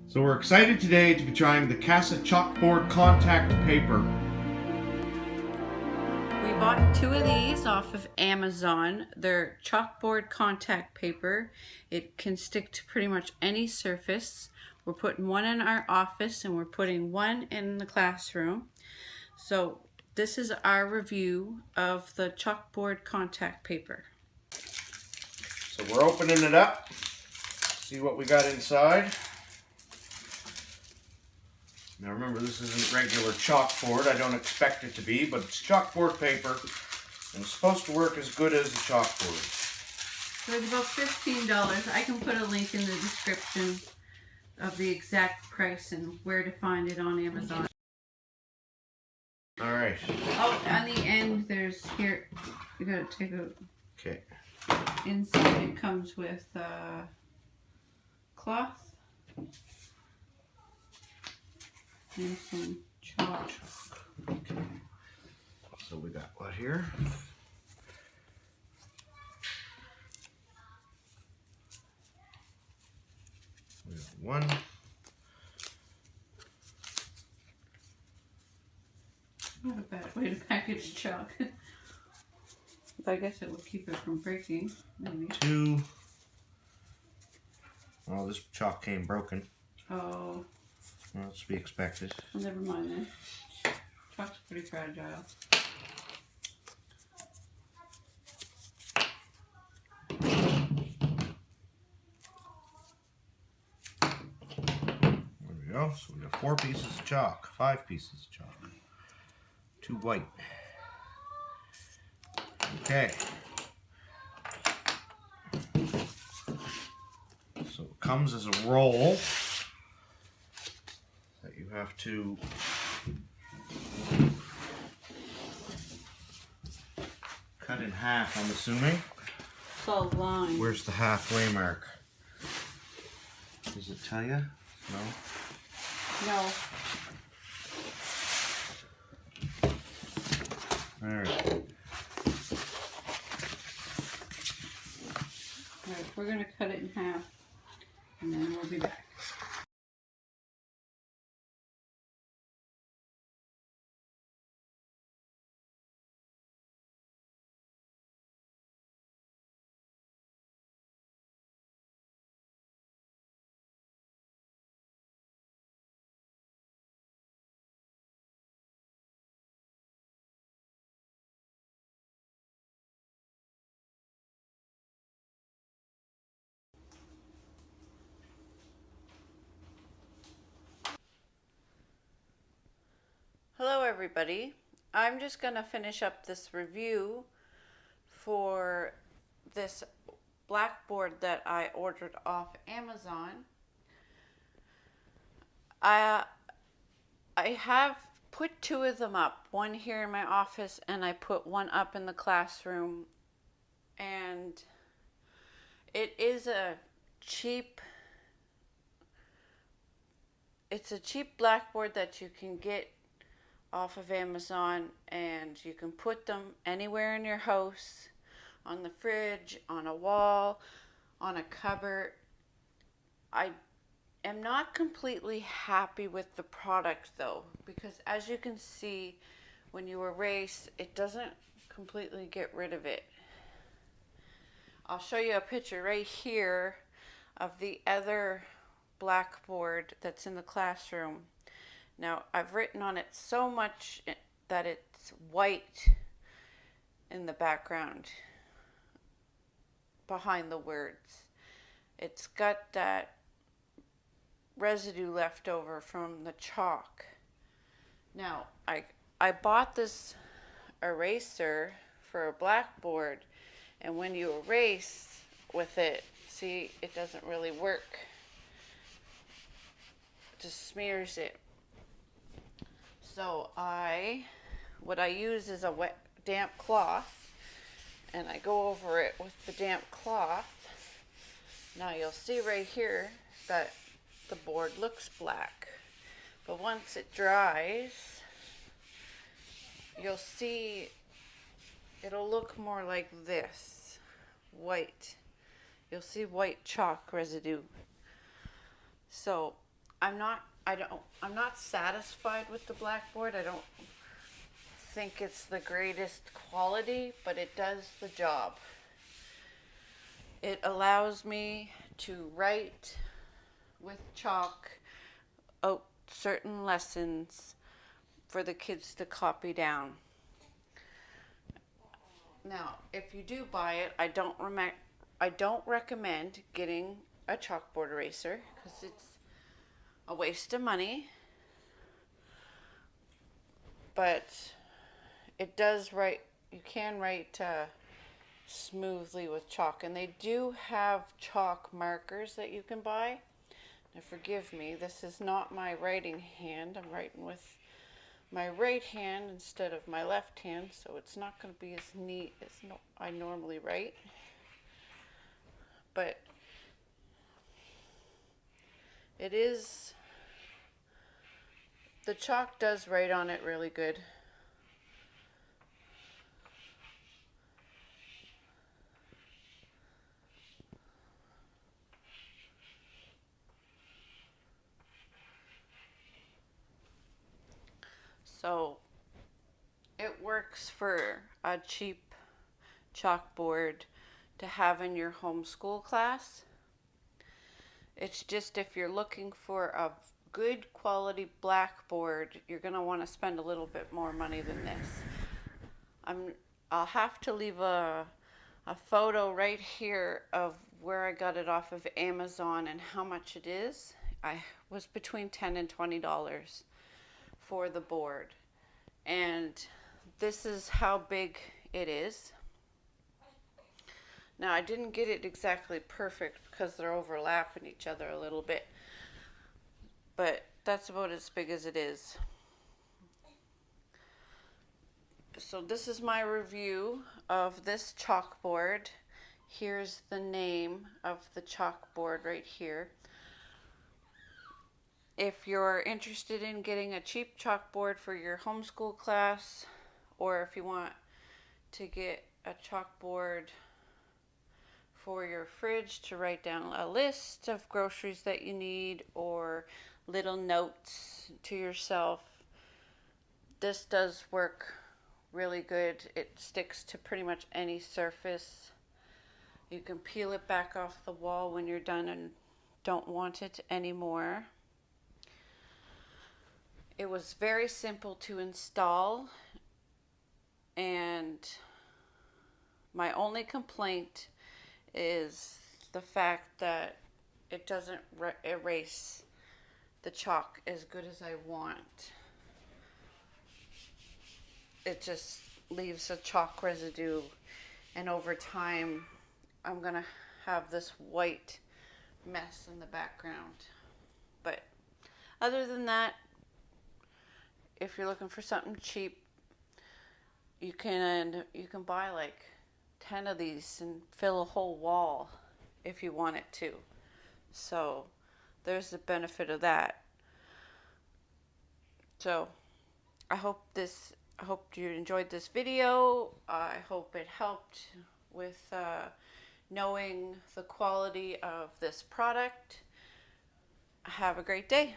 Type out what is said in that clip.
So we're excited today to be trying the Kassa chalkboard contact paper. We bought 2 of these off of Amazon. They're chalkboard contact paper. It can stick to pretty much any surface. We're putting one in our office and we're putting one in the classroom. So this is our review of the chalkboard contact paper. So we're opening it up. See what we got inside. Now remember, this isn't regular chalkboard. I don't expect it to be, but it's chalkboard paper and it's supposed to work as good as a chalkboard. So it's about $15. I can put a link in the description of the exact price and where to find it on Amazon. Alright. Oh, on the end there's here, you gotta take a... Okay. Inside it comes with cloth and some chalk. Okay. So we got what here? We got one. Not a bad way to package chalk. But I guess it will keep it from breaking, maybe. Two. Oh, this chalk came broken. Oh. Well, that's to be expected. Well, never mind then. Chalk's pretty fragile. There we go. So we got 4 pieces of chalk, 5 pieces of chalk, 2 white. Okay. So it comes as a roll that you have to cut in half, I'm assuming. It's all lined. Where's the halfway mark? Does it tell you? No? No. Alright. Alright, we're going to cut it in half and then we'll be back. Hello everybody. I'm just going to finish up this review for this blackboard that I ordered off Amazon. I have put 2 of them up, one here in my office and I put one up in the classroom, and it is a cheap blackboard that you can get off of Amazon, and you can put them anywhere in your house, on the fridge, on a wall, on a cupboard. I am not completely happy with the product though, because as you can see, when you erase, it doesn't completely get rid of it. I'll show you a picture right here of the other blackboard that's in the classroom. Now, I've written on it so much that it's white in the background behind the words. It's got that residue left over from the chalk. Now, I bought this eraser for a blackboard, and when you erase with it, see, it doesn't really work. It just smears it. So what I use is a wet, damp cloth, and I go over it with the damp cloth. Now you'll see right here that the board looks black, but once it dries, you'll see it'll look more like this, white. You'll see white chalk residue. So I'm not satisfied with the blackboard. I don't think it's the greatest quality, but it does the job. It allows me to write with chalk out certain lessons for the kids to copy down. Now, if you do buy it, I don't recommend getting a chalkboard eraser because it's a waste of money. But it does write. You can write smoothly with chalk, and they do have chalk markers that you can buy. Now, forgive me, this is not my writing hand. I'm writing with my right hand instead of my left hand, so it's not going to be as neat as I normally write. But it is, the chalk does write on it really good. So it works for a cheap chalkboard to have in your homeschool class. It's just if you're looking for a good quality blackboard, you're going to want to spend a little bit more money than this. I'll have to leave a photo right here of where I got it off of Amazon and how much it is. I was between $10 and $20 for the board, and this is how big it is. Now, I didn't get it exactly perfect because they're overlapping each other a little bit, but that's about as big as it is. So this is my review of this chalkboard. Here's the name of the chalkboard right here. If you're interested in getting a cheap chalkboard for your homeschool class, or if you want to get a chalkboard for your fridge to write down a list of groceries that you need or little notes to yourself, this does work really good. It sticks to pretty much any surface. You can peel it back off the wall when you're done and don't want it anymore. It was very simple to install, and my only complaint is the fact that it doesn't erase the chalk as good as I want. It just leaves a chalk residue, and over time I'm gonna have this white mess in the background. But other than that, if you're looking for something cheap, you can buy like 10 of these and fill a whole wall if you want it to. So there's the benefit of that. So I hope you enjoyed this video. I hope it helped with knowing the quality of this product. Have a great day.